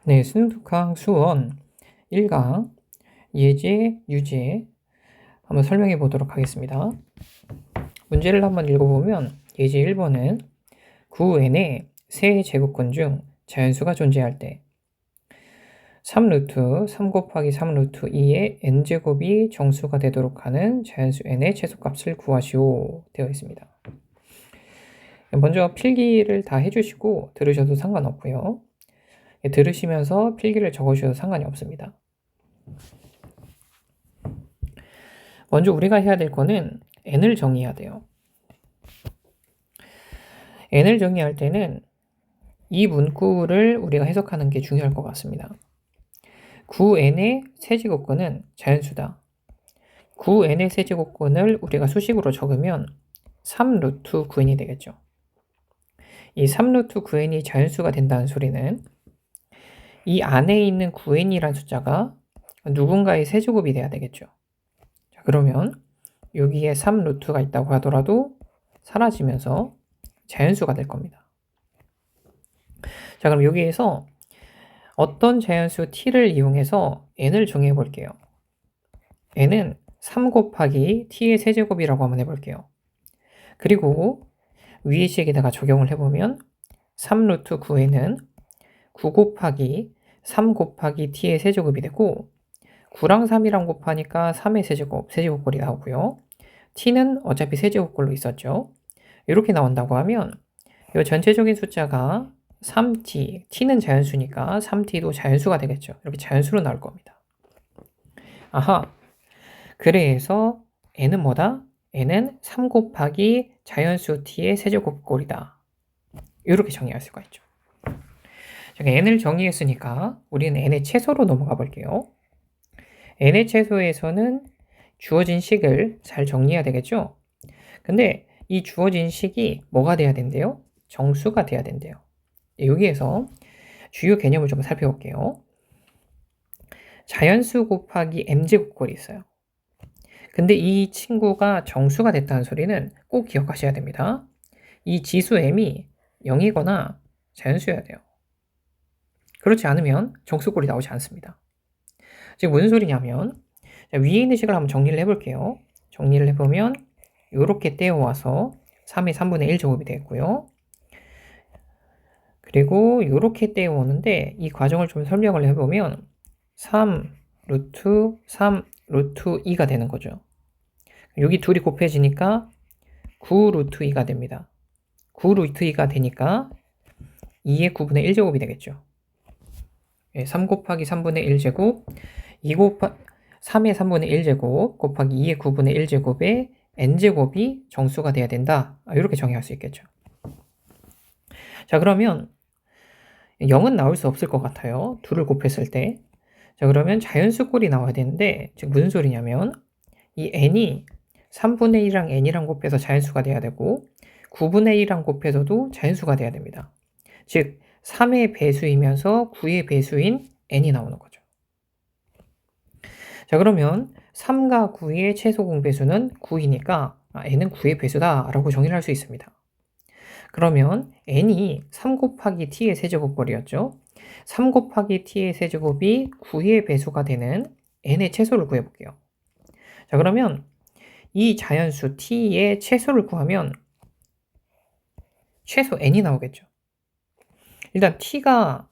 네, 수능특강 수원 1강 예제, 유제 한번 설명해 보도록 하겠습니다. 문제를 한번 읽어보면 예제 1번은 구N의 세 제곱근 중 자연수가 존재할 때 3루트 3 곱하기 3루트 2의 n제곱이 정수가 되도록 하는 자연수 n의 최소값을 구하시오 되어 있습니다. 먼저 필기를 다 해주시고 들으셔도 상관없고요. 들으시면서 필기를 적으셔도 상관이 없습니다. 먼저 우리가 해야 될 거는 n을 정의해야 돼요. n을 정의할 때는 이 문구를 우리가 해석하는 게 중요할 것 같습니다. 9n의 세제곱근은 자연수다. 9n의 세제곱근을 우리가 수식으로 적으면 3루트 9n이 되겠죠. 이 3루트 9n이 자연수가 된다는 소리는 이 안에 있는 9n이라는 숫자가 누군가의 세제곱이 돼야 되겠죠. 자, 그러면 여기에 3루트가 있다고 하더라도 사라지면서 자연수가 될 겁니다. 자, 그럼 여기에서 어떤 자연수 t를 이용해서 n을 정해 볼게요. n은 3 곱하기 t의 세제곱이라고 한번 해볼게요. 그리고 위의 식에다가 적용을 해보면 3루트 9n은 9 곱하기 3 곱하기 t의 세제곱이 되고 9랑 3이랑 곱하니까 3의 세제곱, 세제곱꼴이 나오고요. t는 어차피 세제곱꼴로 있었죠. 이렇게 나온다고 하면 이 전체적인 숫자가 3t, t는 자연수니까 3t도 자연수가 되겠죠. 이렇게 자연수로 나올 겁니다. 아하, 그래서 n은 뭐다? n은 3 곱하기 자연수 t의 세제곱꼴이다. 이렇게 정의할 수가 있죠. 제가 n을 정의했으니까 우리는 n의 최소로 넘어가 볼게요. n의 최소에서는 주어진 식을 잘 정리해야 되겠죠? 근데 이 주어진 식이 뭐가 돼야 된대요? 정수가 돼야 된대요. 여기에서 주요 개념을 좀 살펴볼게요. 자연수 곱하기 m제곱꼴이 있어요. 근데 이 친구가 정수가 됐다는 소리는 꼭 기억하셔야 됩니다. 이 지수 m이 0이거나 자연수여야 돼요. 그렇지 않으면 정수꼴이 나오지 않습니다. 지금 무슨 소리냐면 위에 있는 식을 한번 정리를 해볼게요. 정리를 해보면 이렇게 떼어와서 3의 3분의 1 제곱이 되겠고요. 그리고 이렇게 떼어오는데 이 과정을 좀 설명을 해보면 3 루트 3 루트 2가 되는 거죠. 여기 둘이 곱해지니까 9 루트 2가 됩니다. 9 루트 2가 되니까 2의 9분의 1 제곱이 되겠죠. 3 곱하기 3분의 1 제곱 3의 3분의 1 제곱 곱하기 2의 9분의 1 제곱에 n제곱이 정수가 돼야 된다. 이렇게 정의할 수 있겠죠. 자, 그러면 0은 나올 수 없을 것 같아요. 둘을 곱했을 때. 자, 그러면 자연수꼴이 나와야 되는데 즉 무슨 소리냐면 이 n이 3분의 1이랑 n이랑 곱해서 자연수가 돼야 되고 9분의 1이랑 곱해서도 자연수가 돼야 됩니다. 즉 3의 배수이면서 9의 배수인 n이 나오는 거죠. 자, 그러면 3과 9의 최소 공배수는 9이니까 n은 9의 배수다 라고 정의를 할 수 있습니다. 그러면 n이 3 곱하기 t의 세제곱꼴이었죠. 3 곱하기 t의 세제곱이 9의 배수가 되는 n의 최소를 구해볼게요. 자, 그러면 이 자연수 t의 최소를 구하면 최소 n이 나오겠죠. 일단 t가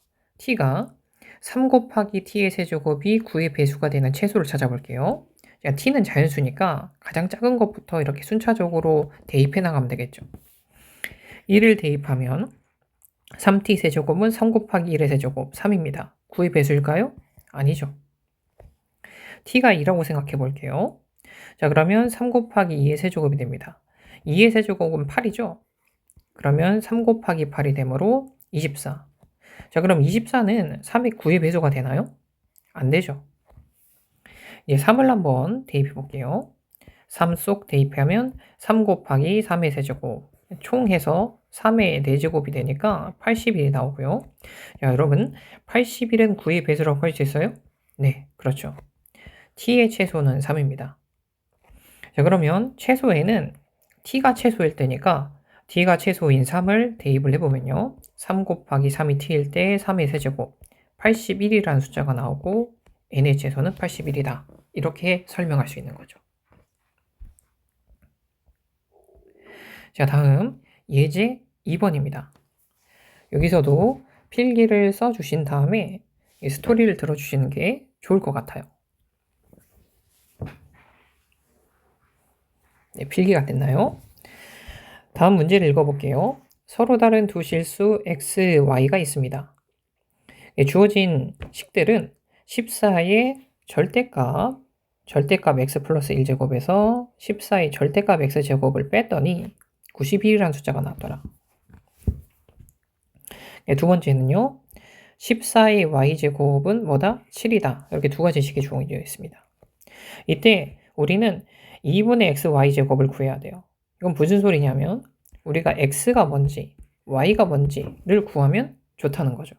3 곱하기 t의 세제곱이 9의 배수가 되는 최소를 찾아볼게요. t는 자연수니까 가장 작은 것부터 이렇게 순차적으로 대입해 나가면 되겠죠. 1을 대입하면 3t 세제곱은 3 곱하기 1의 세제곱 3입니다. 9의 배수일까요? 아니죠. t가 2라고 생각해 볼게요. 자, 그러면 3 곱하기 2의 세제곱이 됩니다. 2의 세제곱은 8이죠. 그러면 3 곱하기 8이 되므로 24. 자, 그럼 24는 3의 9의 배수가 되나요? 안 되죠. 이제 3을 한번 대입해 볼게요. 3 속 대입하면 3 곱하기 3의 세제곱 총 해서 3의 4제곱이 되니까 81이 나오고요. 야, 여러분 81은 9의 배수라고 할 수 있어요? 네, 그렇죠. t의 최소는 3입니다. 자, 그러면 최소에는 t가 최소일 때니까 t가 최소인 3을 대입을 해보면요. 3 곱하기 3이 t일 때 3의 세제곱 81이라는 숫자가 나오고 n의 최소는 81이다. 이렇게 설명할 수 있는 거죠. 자, 다음 예제 2번입니다. 여기서도 필기를 써주신 다음에 이 스토리를 들어주시는 게 좋을 것 같아요. 네, 필기가 됐나요? 다음 문제를 읽어볼게요. 서로 다른 두 실수 x, y가 있습니다. 주어진 식들은 14의 절대값 x 플러스 1제곱에서 14의 절대값 x제곱을 뺐더니 91이라는 숫자가 나왔더라. 두 번째는요. 14의 y제곱은 뭐다? 7이다. 이렇게 두 가지 식이 주어져 있습니다. 이때 우리는 2분의 x, y제곱을 구해야 돼요. 이건 무슨 소리냐면 우리가 x가 뭔지, y가 뭔지를 구하면 좋다는 거죠.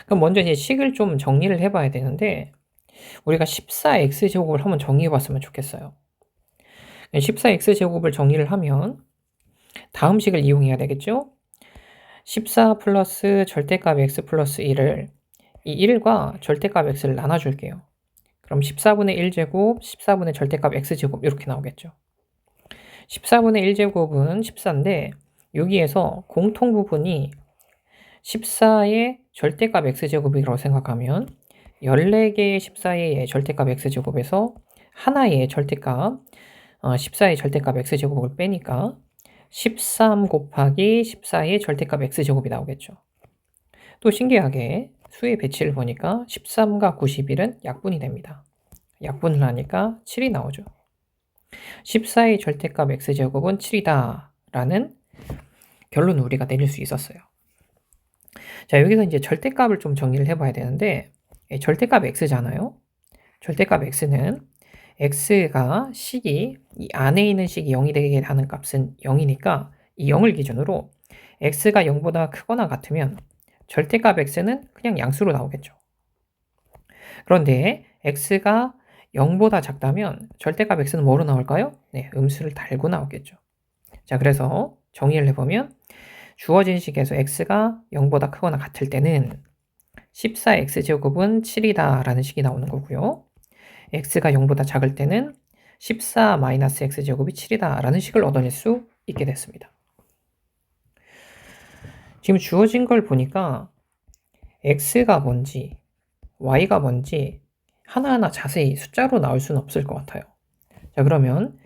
그럼 먼저 이제 식을 좀 정리를 해봐야 되는데 우리가 14x제곱을 한번 정리해봤으면 좋겠어요. 14x제곱을 정리를 하면 다음 식을 이용해야 되겠죠? 14 플러스 절대값 x 플러스 1을 이 1과 절대값 x를 나눠줄게요. 그럼 14분의 1제곱, 14분의 절대값 x제곱 이렇게 나오겠죠. 14분의 1제곱은 14인데 여기에서 공통 부분이 14의 절대값 x제곱이라고 생각하면 14개의 14의 절대값 x제곱에서 하나의 절대값 14의 절대값 x제곱을 빼니까 13 곱하기 14의 절대값 x제곱이 나오겠죠. 또 신기하게 수의 배치를 보니까 13과 91은 약분이 됩니다. 약분을 하니까 7이 나오죠. 14의 절대값 x제곱은 7이다 라는 결론을 우리가 내릴 수 있었어요. 자, 여기서 이제 절대값을 좀 정리를 해봐야 되는데 절대값 x잖아요. 절대값 x는 x가 식이 이 안에 있는 식이 0이 되게 하는 값은 0이니까 이 0을 기준으로 x가 0보다 크거나 같으면 절대값 x는 그냥 양수로 나오겠죠. 그런데 x가 0보다 작다면 절대값 x는 뭐로 나올까요? 네, 음수를 달고 나오겠죠. 자, 그래서 정의를 해보면 주어진 식에서 x가 0보다 크거나 같을 때는 14x제곱은 7이다 라는 식이 나오는 거고요. x가 0보다 작을 때는 14-x제곱이 7이다 라는 식을 얻어낼 수 있게 됐습니다. 지금 주어진 걸 보니까 x가 뭔지 y가 뭔지 하나하나 자세히 숫자로 나올 수는 없을 것 같아요. 자, 그러면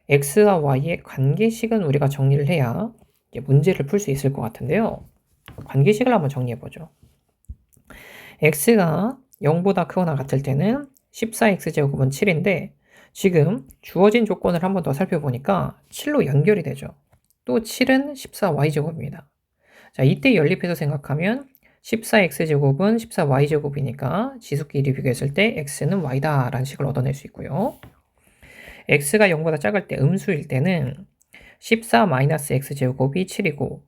x와 y의 관계식은 우리가 정리를 해야 이제 문제를 풀 수 있을 것 같은데요. 관계식을 한번 정리해보죠. x가 0보다 크거나 같을 때는 14x제곱은 7인데 지금 주어진 조건을 한번 더 살펴보니까 7로 연결이 되죠. 또 7은 14y제곱입니다. 자, 이때 연립해서 생각하면 14x제곱은 14y제곱이니까 지수끼리 비교했을 때 x는 y다 라는 식을 얻어낼 수 있고요. x가 0보다 작을 때 음수일 때는 14-x제곱이 7이고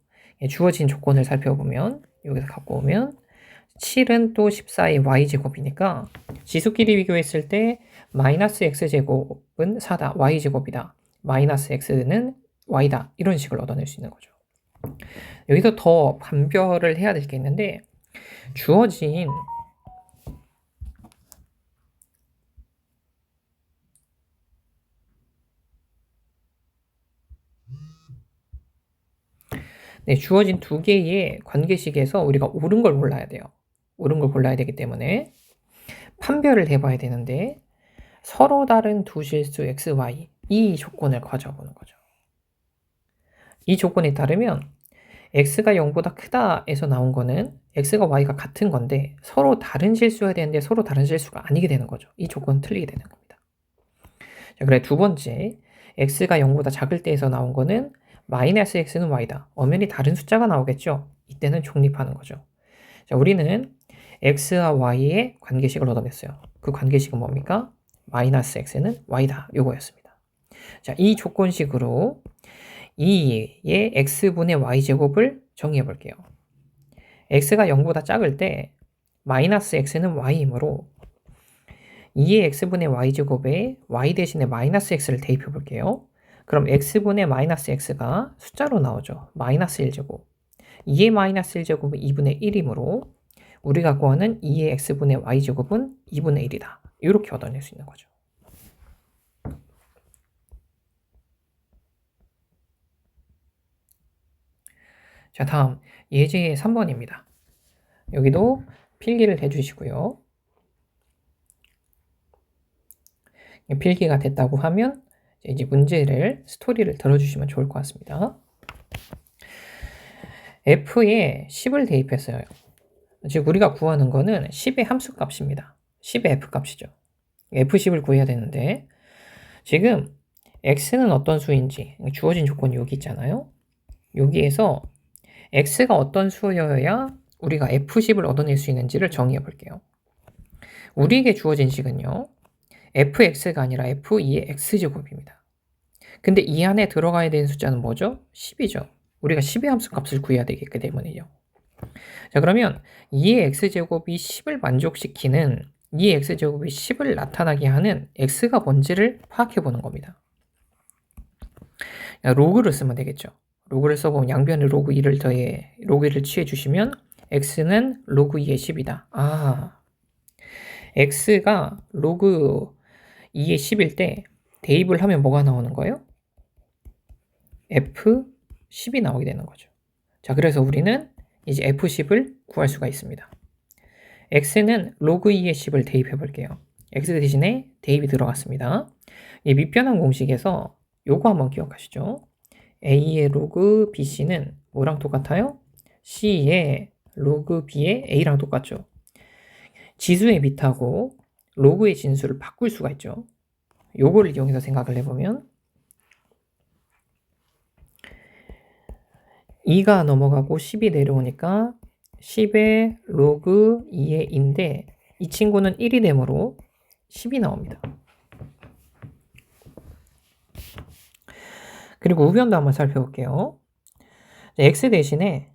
주어진 조건을 살펴보면 여기서 갖고 오면 7은 또 14의 y제곱이니까 지수끼리 비교했을 때 마이너스 x제곱은 4다, y제곱이다. 마이너스 x는 y다. 이런 식을 얻어낼 수 있는 거죠. 여기서 더 판별을 해야 될 게 있는데 주어진 주어진 두 개의 관계식에서 우리가 옳은 걸 골라야 돼요. 옳은 걸 골라야 되기 때문에 판별을 해봐야 되는데 서로 다른 두 실수 x, y 이 조건을 가져보는 거죠. 이 조건에 따르면 x가 0보다 크다에서 나온 거는 x가 y가 같은 건데 서로 다른 실수여야 되는데 서로 다른 실수가 아니게 되는 거죠. 이 조건은 틀리게 되는 겁니다. 자, 그래 두 번째 x가 0보다 작을 때에서 나온 거는 마이너스 x는 y다. 엄연히 다른 숫자가 나오겠죠. 이때는 중립하는 거죠. 자, 우리는 x와 y의 관계식을 얻어냈어요. 그 관계식은 뭡니까? 마이너스 x는 y다. 요거였습니다. 자, 이 조건식으로 2의 x분의 y제곱을 정의해 볼게요. x가 0보다 작을 때 마이너스 x는 y이므로 2의 x분의 y제곱에 y 대신에 마이너스 x를 대입해 볼게요. 그럼 x분의 마이너스 x가 숫자로 나오죠. 마이너스 1제곱. 2의 마이너스 1제곱은 2분의 1이므로 우리가 구하는 2의 x분의 y제곱은 2분의 1이다. 이렇게 얻어낼 수 있는 거죠. 자, 다음 예제 3번입니다. 여기도 필기를 해주시고요. 필기가 됐다고 하면 이제 문제를, 스토리를 들어주시면 좋을 것 같습니다. f에 10을 대입했어요. 즉 우리가 구하는 거는 10의 함수값입니다. 10의 f값이죠. f10을 구해야 되는데 지금 x는 어떤 수인지 주어진 조건이 여기 있잖아요. 여기에서 x가 어떤 수여야 우리가 f10을 얻어낼 수 있는지를 정의해 볼게요. 우리에게 주어진 식은요. fx가 아니라 f2의 x제곱입니다. 근데 이 안에 들어가야 되는 숫자는 뭐죠? 10이죠. 우리가 10의 함수값을 구해야 되기 때문이죠. 자, 그러면 2의 x제곱이 10을 만족시키는 2의 x제곱이 10을 나타나게 하는 x가 뭔지를 파악해 보는 겁니다. 로그를 쓰면 되겠죠. 로그를 써보면 양변에 로그 2를 더해 로그 1을 취해 주시면 x는 로그 2의 10이다. 아, x가 로그 2의 10일 때 대입을 하면 뭐가 나오는 거예요? f10이 나오게 되는 거죠. 자, 그래서 우리는 이제 f10을 구할 수가 있습니다. x는 로그 2의 10을 대입해 볼게요. x 대신에 대입이 들어갔습니다. 이 밑변환 공식에서 요거 한번 기억하시죠. a의 로그 bc는 뭐랑 똑같아요? c의 로그 b의 a랑 똑같죠. 지수의 밑하고 로그의 진수를 바꿀 수가 있죠. 요거를 이용해서 생각을 해보면 2가 넘어가고 10이 내려오니까 10의 로그 2의 2인데 이 친구는 1이 되므로 10이 나옵니다. 그리고 우변도 한번 살펴볼게요. x 대신에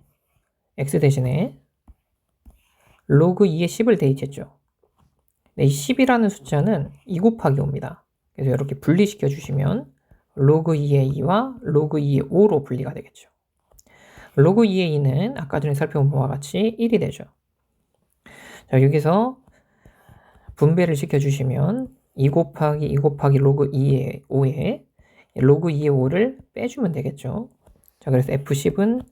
로그 2의 10을 대입했죠. 이 10이라는 숫자는 2 곱하기 5입니다. 그래서 이렇게 분리시켜 주시면 로그 2의 2와 로그 2의 5로 분리가 되겠죠. 로그 2의 2는 아까 전에 살펴본 바와 같이 1이 되죠. 자, 여기서 분배를 시켜주시면 2 곱하기 로그 2의 5에 로그 2의 5를 빼주면 되겠죠. 자, 그래서 f10은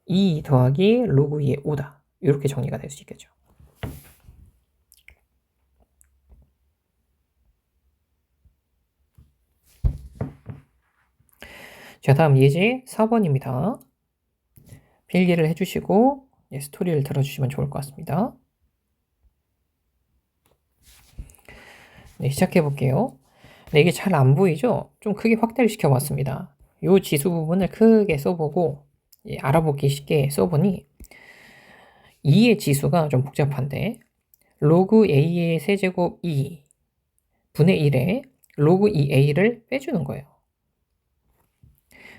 2 더하기 로그 2의 5다. 이렇게 정리가 될 수 있겠죠. 자, 다음 예제 4번입니다. 필기를 해주시고 스토리를 들어주시면 좋을 것 같습니다. 네, 시작해 볼게요. 네, 이게 잘 안 보이죠? 좀 크게 확대를 시켜봤습니다. 이 지수 부분을 크게 써보고 알아보기 쉽게 써보니 2의 지수가 좀 복잡한데 로그 a의 세제곱 2 분의 1에 로그 2a를 빼주는 거예요.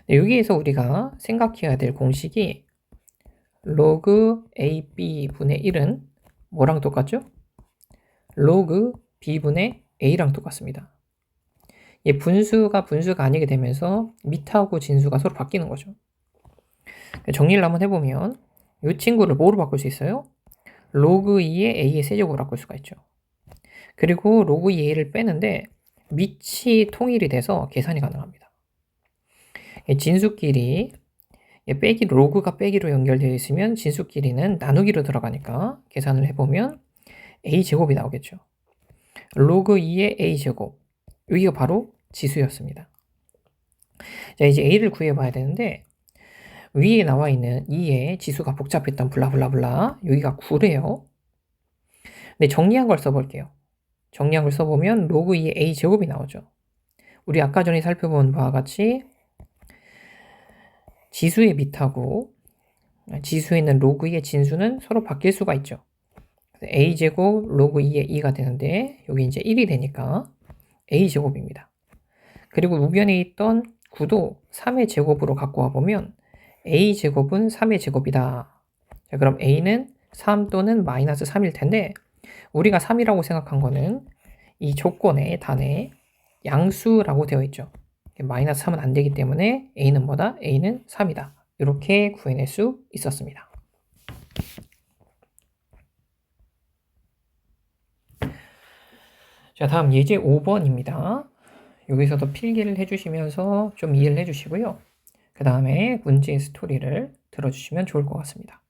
네, 여기에서 우리가 생각해야 될 공식이 로그 ab 분의 1은 뭐랑 똑같죠? 로그 b분의 a랑 똑같습니다. 분수가 아니게 되면서 밑하고 진수가 서로 바뀌는 거죠. 정리를 한번 해보면 이 친구를 뭐로 바꿀 수 있어요? 로그 2의 a의 세제곱으로 바꿀 수가 있죠. 그리고 로그 2a를 빼는데 밑이 통일이 돼서 계산이 가능합니다. 진수끼리 로그가 빼기로 연결되어 있으면 진수끼리는 나누기로 들어가니까 계산을 해보면 a제곱이 나오겠죠. 로그 2의 a제곱, 여기가 바로 지수였습니다. 자, 이제 a를 구해봐야 되는데 위에 나와 있는 2의 지수가 복잡했던 블라블라블라 여기가 9래요. 근데 정리한 걸 써볼게요. 정리한 걸 써보면 로그 2의 a제곱이 나오죠. 우리 아까 전에 살펴본 바와 같이 지수의 밑하고 지수에 있는 로그 2의 진수는 서로 바뀔 수가 있죠. a제곱 로그 2의 2가 되는데 여기 이제 1이 되니까 a제곱입니다. 그리고 우변에 있던 9도 3의 제곱으로 갖고 와보면 a제곱은 3의 제곱이다. 자, 그럼 a는 3 또는 마이너스 3일 텐데 우리가 3이라고 생각한 거는 이 조건의 단에 양수라고 되어 있죠. 마이너스 3은 안 되기 때문에 a는 뭐다? a는 3이다. 이렇게 구해낼 수 있었습니다. 자, 다음 예제 5번입니다. 여기서도 필기를 해주시면서 좀 이해를 해주시고요. 그 다음에 문제의 스토리를 들어주시면 좋을 것 같습니다.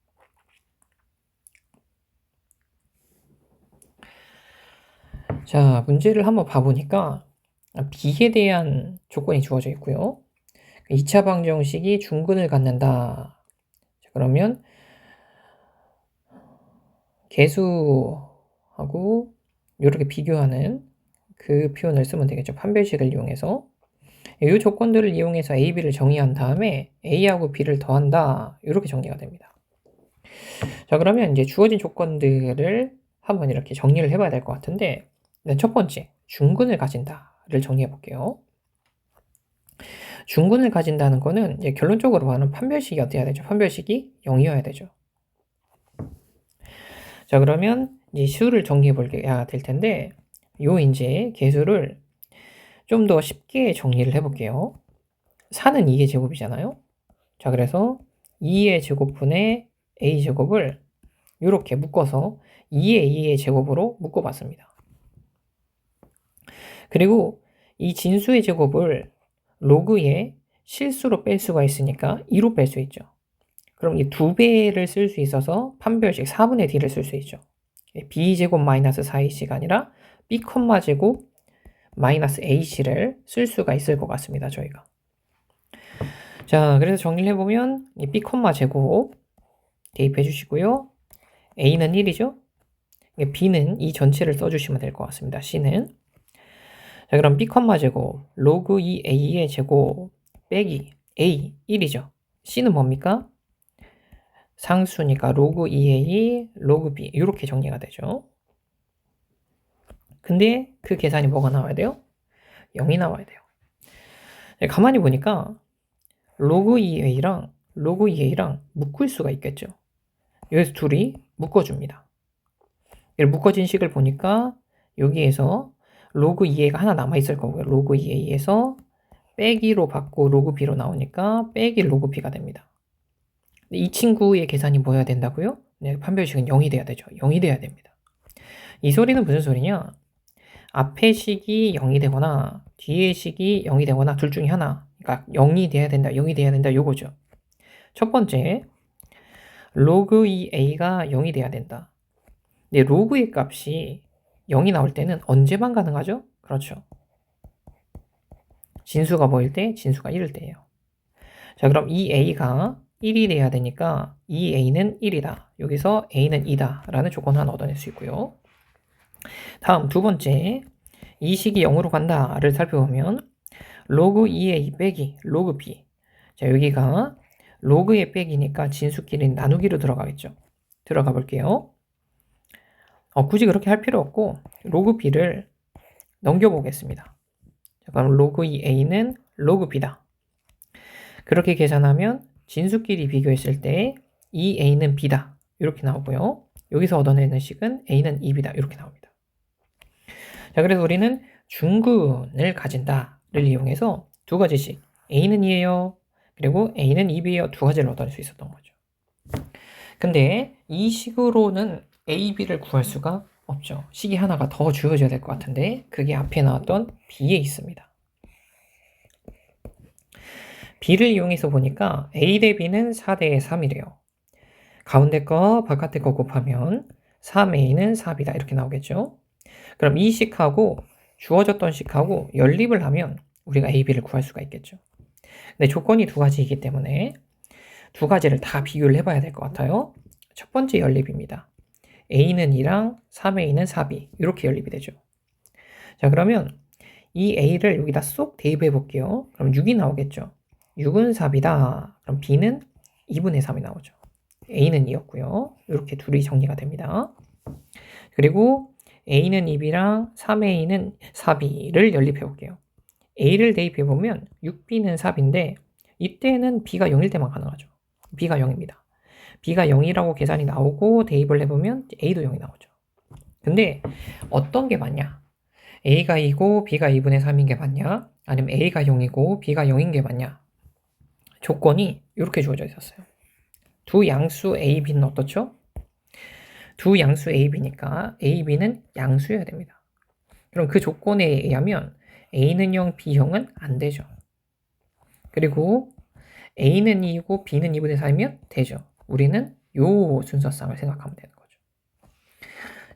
자, 문제를 한번 봐보니까 B에 대한 조건이 주어져 있고요. 2차 방정식이 중근을 갖는다. 자, 그러면 개수하고 이렇게 비교하는 그 표현을 쓰면 되겠죠. 판별식을 이용해서. 이 조건들을 이용해서 A, B를 정의한 다음에 A하고 B를 더한다. 이렇게 정리가 됩니다. 자, 그러면 이제 주어진 조건들을 한번 이렇게 정리를 해봐야 될 것 같은데, 일단 첫 번째, 중근을 가진다를 정리해 볼게요. 중근을 가진다는 거는 이제 결론적으로 말하는 판별식이 어때야 되죠? 판별식이 0이어야 되죠. 자, 그러면 이제 수를 정리해 볼게야 될 텐데, 요 이제 개수를 좀 더 쉽게 정리를 해 볼게요. 4는 2의 제곱이잖아요. 자, 그래서 2의 제곱분의 a 제곱을 이렇게 묶어서 2의 2의 제곱으로 묶어봤습니다. 그리고 이 진수의 제곱을 로그의 실수로 뺄 수가 있으니까 2로 뺄 수 있죠. 그럼 이 2배를 쓸 수 있어서 판별식 4분의 d를 쓸 수 있죠. b제곱 마이너스 4ac가 아니라 b, 제곱 마이너스 ac를 쓸 수가 있을 것 같습니다. 저희가. 자, 그래서 정리를 해보면 이 b, 제곱 대입해 주시고요. a는 1이죠. b는 이 전체를 써주시면 될 것 같습니다. c는. 자, 그럼 b, 제곱 로그 2a의 제곱 빼기 a 1이죠. c는 뭡니까? 상수니까 로그 2a 로그 b 이렇게 정리가 되죠. 근데 그 계산이 뭐가 나와야 돼요? 0이 나와야 돼요. 가만히 보니까 로그 2a랑 로그 2a랑 묶을 수가 있겠죠. 여기서 둘이 묶어줍니다. 묶어진 식을 보니까 여기에서 로그 2a가 하나 남아있을 거고요. 로그 2a에서 빼기로 받고 로그 b로 나오니까 빼기 로그 b가 됩니다. 이 친구의 계산이 뭐여야 된다고요? 네, 판별식은 0이 돼야 되죠. 0이 돼야 됩니다. 이 소리는 무슨 소리냐? 앞의 식이 0이 되거나 뒤의 식이 0이 되거나 둘 중에 하나. 그러니까 0이 돼야 된다, 0이 돼야 된다 요거죠. 첫 번째, 로그 2a가 0이 돼야 된다. 근데 로그의 값이 0이 나올 때는 언제만 가능하죠? 그렇죠. 진수가 뭐일 때? 진수가 1일 때예요. 자, 그럼 이 a가 1이 돼야 되니까 이 a는 1이다. 여기서 a는 2다 라는 조건을 하나 얻어낼 수 있고요. 다음 두 번째, 이 식이 0으로 간다를 살펴보면 로그 2a 빼기 로그 b. 자, 여기가 로그의 빼기니까 진수끼리 나누기로 들어가겠죠. 들어가 볼게요. 굳이 그렇게 할 필요 없고 로그 b를 넘겨보겠습니다. 자, 그럼 로그 2a는 로그 b다. 그렇게 계산하면 진수끼리 비교했을 때 2a는 b다. 이렇게 나오고요. 여기서 얻어내는 식은 a는 2b다. 이렇게 나옵니다. 자, 그래서 우리는 중근을 가진다를 이용해서 두 가지씩 a는 2예요. 그리고 a는 2b예요. 두 가지를 얻어낼 수 있었던 거죠. 근데 이 식으로는 a, b를 구할 수가 없죠. 식이 하나가 더 주어져야 될 것 같은데 그게 앞에 나왔던 b에 있습니다. b를 이용해서 보니까 a 대 b는 4대 3이래요. 가운데 거 바깥에 거 곱하면 3a는 4b다 이렇게 나오겠죠. 그럼 이 식하고 주어졌던 식하고 연립을 하면 우리가 a, b를 구할 수가 있겠죠. 근데 조건이 두 가지이기 때문에 두 가지를 다 비교를 해봐야 될 것 같아요. 첫 번째 연립입니다. a는 2랑 3a는 4b 이렇게 연립이 되죠. 자, 그러면 이 a를 여기다 쏙 대입해 볼게요. 그럼 6이 나오겠죠. 6은 4b다. 그럼 b는 2분의 3이 나오죠. a는 2였고요. 이렇게 둘이 정리가 됩니다. 그리고 a는 2b랑 3a는 4b를 연립해 볼게요. a를 대입해 보면 6b는 4b인데 이때는 b가 0일 때만 가능하죠. b가 0입니다. b가 0이라고 계산이 나오고 대입을 해보면 a도 0이 나오죠. 근데 어떤 게 맞냐? a가 2고 b가 2분의 3인 게 맞냐? 아니면 a가 0이고 b가 0인 게 맞냐? 조건이 이렇게 주어져 있었어요. 두 양수 a, b는 어떻죠? 두 양수 a, b니까 a, b는 양수여야 됩니다. 그럼 그 조건에 의하면 A는 0, B형은 안 되죠. 그리고 A는 2이고 B는 2분의 4이면 되죠. 우리는 요 순서상을 생각하면 되는 거죠.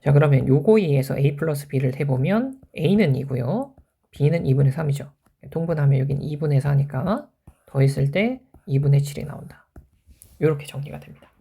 자, 그러면 요거에 의해서 A 플러스 B를 해보면 A는 2고요. B는 2분의 3이죠. 통분하면 여긴 2분의 4니까 더했을 때 2분의 7이 나온다. 이렇게 정리가 됩니다.